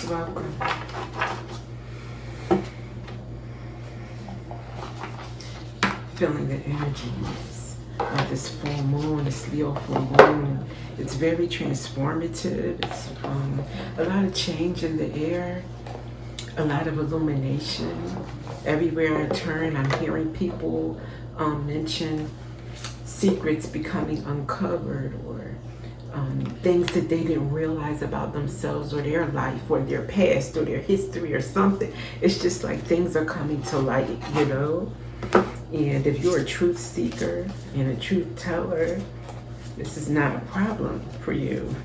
Welcome. Feeling the energies of this full moon, this Leo full moon. It's very transformative. It's a lot of change in the air, a lot of illumination. Everywhere I turn, I'm hearing people mention secrets becoming uncovered, or things that they didn't realize about themselves or their life or their past or their history or something. It's just like things are coming to light, you know? And if you're a truth seeker and a truth teller, this is not a problem for you.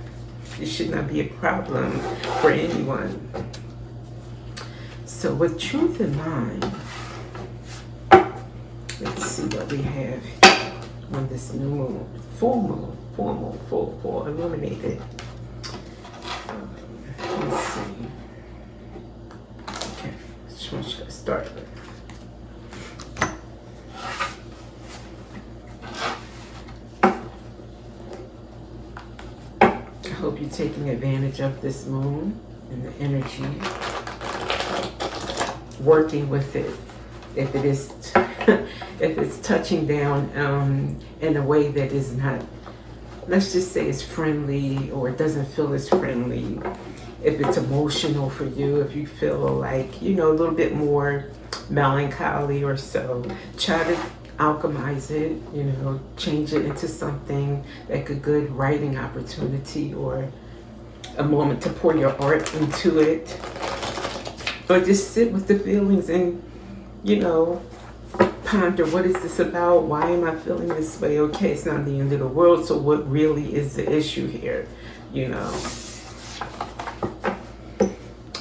It should not be a problem for anyone. So with truth in mind, let's see what we have on this new moon. Full, illuminated. Let's see. Okay, which one should I start with? I hope you're taking advantage of this moon and the energy, working with it. If it is, if it's touching down in a way that is not, let's just say it's friendly, or it doesn't feel as friendly. If it's emotional for you, if you feel like, you know, a little bit more melancholy or so, try to alchemize it, you know, change it into something like a good writing opportunity, or a moment to pour your art into it, or just sit with the feelings and, you know, ponder, what is this about? Why am I feeling this way? Okay, it's not the end of the world, so what really is the issue here, you know?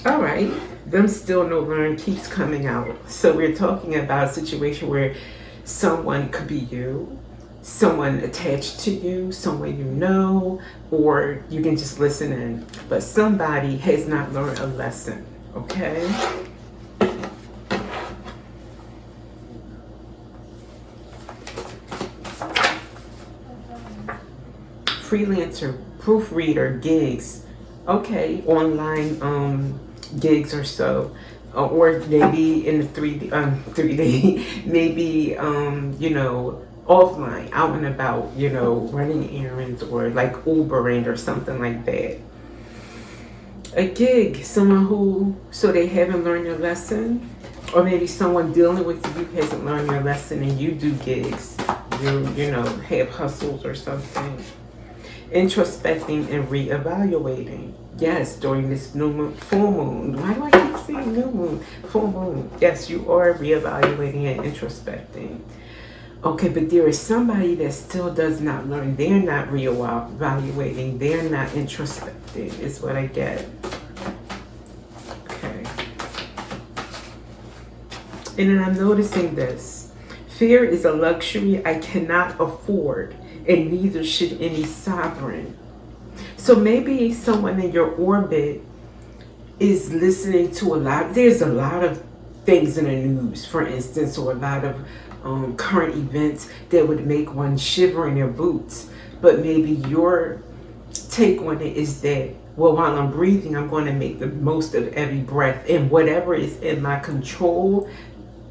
All right, them still no learn keeps coming out. So we're talking about a situation where someone could be you, someone attached to you, someone you know, or you can just listen in. But somebody has not learned a lesson, okay? Freelancer, proofreader, gigs, okay, online gigs or so. Or maybe in the 3D, maybe, you know, offline, out and about, you know, running errands, or like Ubering or something like that. A gig, someone who, so they haven't learned their lesson, or maybe someone dealing with you hasn't learned their lesson and you do gigs, you know, have hustles or something. Introspecting and reevaluating. Yes, during this new moon, full moon. Why do I keep saying new moon? Full moon. Yes, you are reevaluating and introspecting. Okay, but there is somebody that still does not learn. They're not reevaluating. They're not introspecting, is what I get. Okay. And then I'm noticing this. Fear is a luxury I cannot afford, and neither should any sovereign. So maybe someone in your orbit is listening to a lot. There's a lot of things in the news, for instance, or a lot of current events that would make one shiver in their boots. But maybe your take on it is that, well, while I'm breathing, I'm going to make the most of every breath, and whatever is in my control,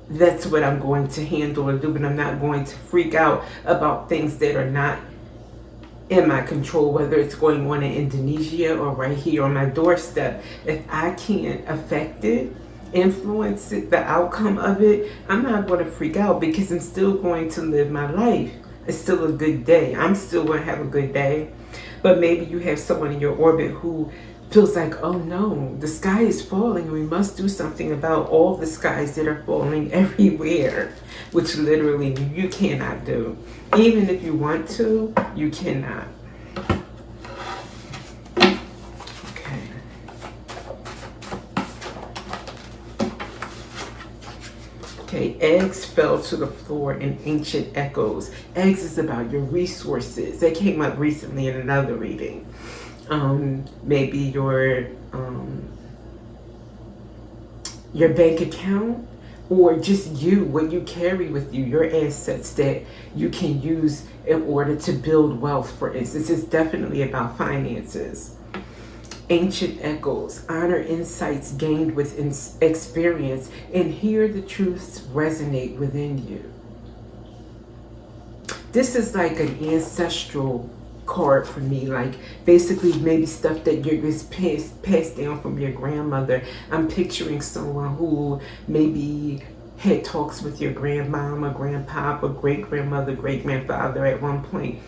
that's what I'm going to handle or do, but I'm not going to freak out about things that are not in my control, whether it's going on in Indonesia or right here on my doorstep. If I can't affect it, influence it, the outcome of it, I'm not going to freak out, because I'm still going to live my life. It's still a good day. I'm still going to have a good day. But maybe you have someone in your orbit who feels like, oh no, the sky is falling and we must do something about all the skies that are falling everywhere, which literally you cannot do. Even if you want to, you cannot. Okay. Okay, eggs fell to the floor in ancient echoes. Eggs is about your resources. That came up recently in another reading. Maybe your bank account, or just you, what you carry with you, your assets that you can use in order to build wealth, for instance. It's definitely about finances. Ancient echoes, honor insights gained with experience, and hear the truths resonate within you. This is like an ancestral card for me, like basically maybe stuff that you're just passed down from your grandmother. I'm picturing someone who maybe had talks with your grandmom or grandpop or great grandmother, great grandfather at one point,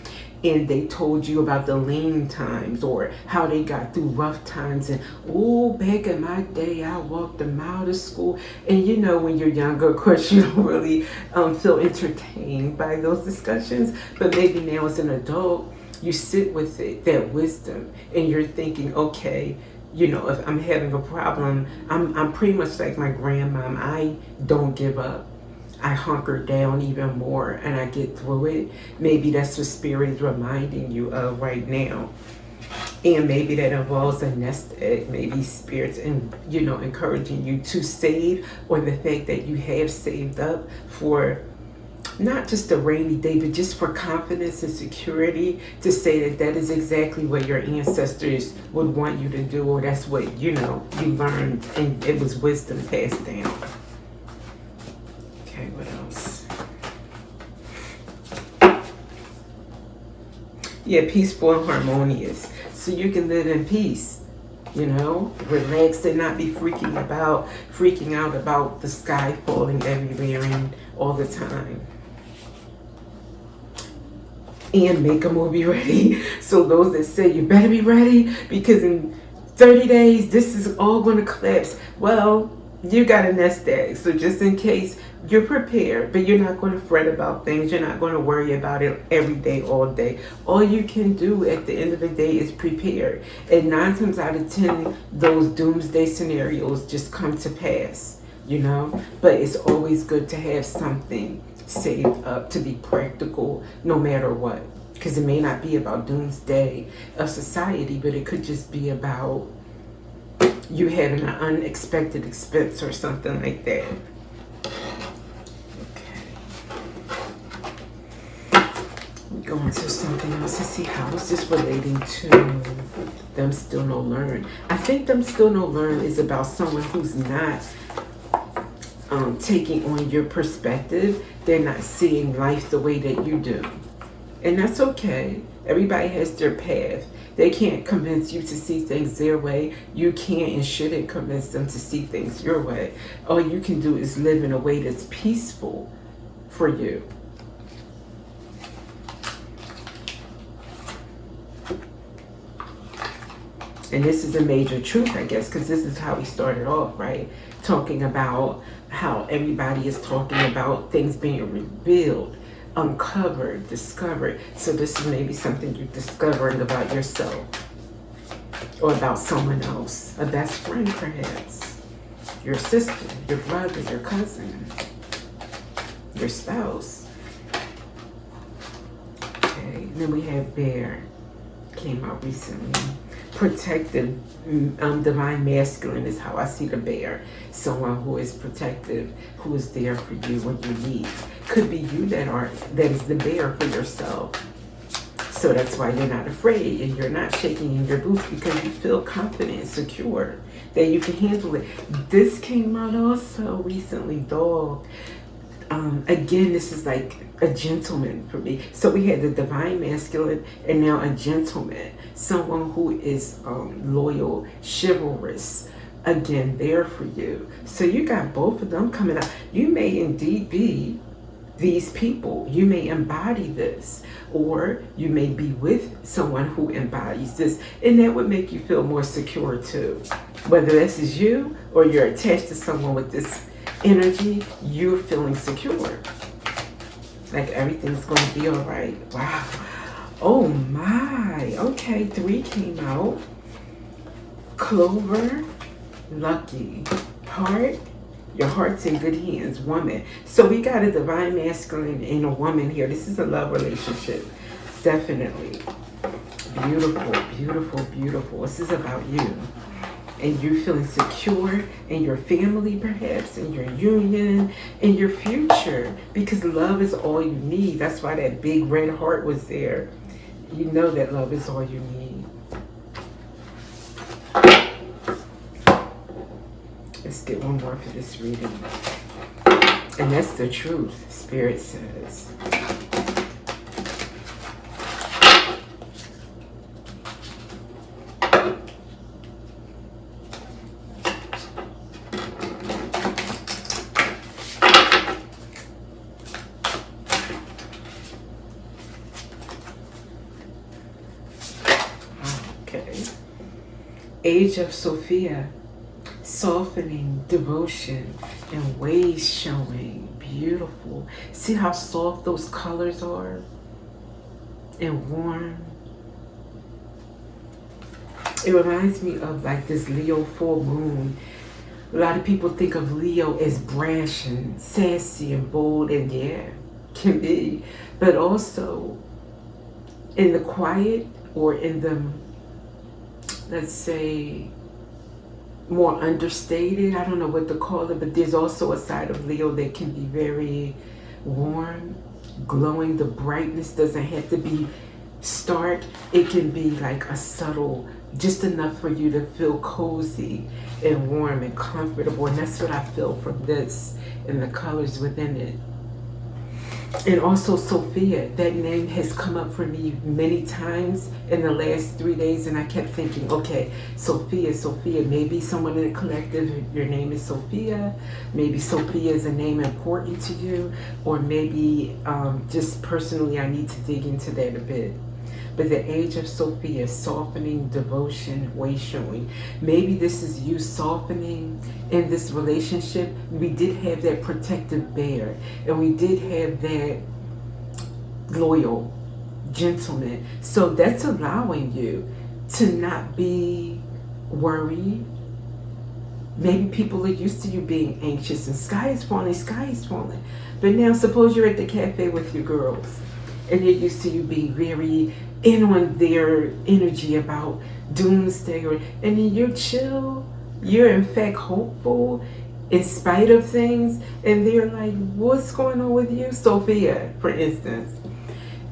and they told you about the lean times or how they got through rough times. And oh, back in my day, I walked them out of school. And you know, when you're younger, of course, you don't really feel entertained by those discussions. But maybe now as an adult, you sit with it, that wisdom, and you're thinking, okay, you know, if I'm having a problem, I'm pretty much like my grandmom. I don't give up. I hunker down even more and I get through it. Maybe that's what spirit is reminding you of right now. And maybe that involves a nest egg. Maybe spirits and encouraging you to save, or the fact that you have saved up for not just a rainy day, but just for confidence and security, to say that that is exactly what your ancestors would want you to do, or that's what you learned and it was wisdom passed down. Okay, what else? Yeah, peaceful and harmonious. So you can live in peace, relax and not be freaking out about the sky falling everywhere and all the time. And make a movie ready. So those that say you better be ready because in 30 days this is all going to collapse. Well, you got a nest egg. So just in case, you're prepared, but you're not going to fret about things. You're not going to worry about it every day, all day. All you can do at the end of the day is prepare. And 9 times out of 10, those doomsday scenarios just come to pass, But it's always good to have something saved up to be practical no matter what. Because it may not be about doomsday of society, but it could just be about you having an unexpected expense or something like that. Go into something else and see how is this relating to them still no learn. I think them still no learn is about someone who's not taking on your perspective. They're not seeing life the way that you do, and that's okay. Everybody has their path. They can't convince you to see things their way. You can't and shouldn't convince them to see things your way. All you can do is live in a way that's peaceful for you. And this is a major truth, I guess, because this is how we started off, right? Talking about how everybody is talking about things being revealed, uncovered, discovered. So this is maybe something you're discovering about yourself or about someone else, a best friend perhaps, your sister, your brother, your cousin, your spouse. Okay, and then we have Bear, came out recently. Protective, divine masculine is how I see the bear. Someone who is protective, who is there for you when you need. Could be you that is the bear for yourself. So that's why you're not afraid and you're not shaking in your boots, because you feel confident and secure that you can handle it. This came out also recently, dog. Again, this is like a gentleman for me. So we had the divine masculine and now a gentleman. Someone who is loyal, chivalrous, again, there for you. So you got both of them coming out. You may indeed be these people. You may embody this, or you may be with someone who embodies this, and that would make you feel more secure too. Whether this is you or you're attached to someone with this energy, you're feeling secure. Like everything's going to be all right. Wow. Oh my. Okay, 3 came out. Clover, lucky. Heart, your heart's in good hands. Woman. So we got a divine masculine and a woman here. This is a love relationship. Definitely. Beautiful, beautiful, beautiful. This is about you. And you're feeling secure in your family, perhaps, in your union, in your future, because love is all you need. That's why that big red heart was there. You know that love is all you need. Let's get one more for this reading. And that's the truth, Spirit says. Okay. Age of Sophia. Softening, devotion, and ways showing. Beautiful. See how soft those colors are? And warm. It reminds me of like this Leo full moon. A lot of people think of Leo as brash and sassy and bold, and yeah, can be. But also in the quiet, or in the, let's say, more understated, I don't know what to call it, but there's also a side of Leo that can be very warm, glowing. The brightness doesn't have to be stark. It can be like a subtle, just enough for you to feel cozy and warm and comfortable. And that's what I feel from this and the colors within it. And also Sophia, that name has come up for me many times in the last 3 days, and I kept thinking, okay, Sophia, maybe someone in the collective, your name is Sophia, maybe Sophia is a name important to you, or maybe just personally I need to dig into that a bit. But the age of Sophia, softening, devotion, way showing. Maybe this is you softening in this relationship. We did have that protective bear, and we did have that loyal gentleman. So that's allowing you to not be worried. Maybe people are used to you being anxious and sky is falling. But now suppose you're at the cafe with your girls and they're used to you being very in on their energy about doomsday, and then you're chill, you're in fact hopeful in spite of things, and they're like, what's going on with you, Sophia, for instance?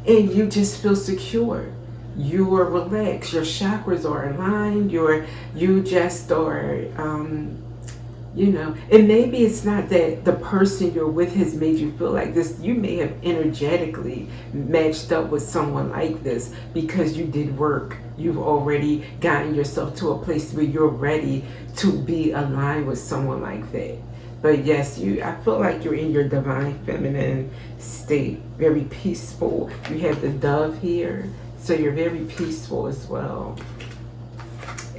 And you just feel secure, you are relaxed, your chakras are aligned, you just are and maybe it's not that the person you're with has made you feel like this. You may have energetically matched up with someone like this because you did work. You've already gotten yourself to a place where you're ready to be aligned with someone like that. But yes, I feel like you're in your divine feminine state, very peaceful. You have the dove here, so you're very peaceful as well.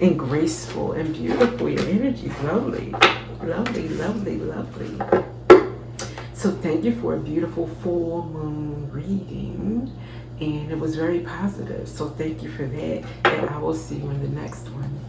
And graceful and beautiful. Your energy is lovely. Lovely, lovely, lovely. So thank you for a beautiful full moon reading. And it was very positive. So thank you for that. And I will see you in the next one.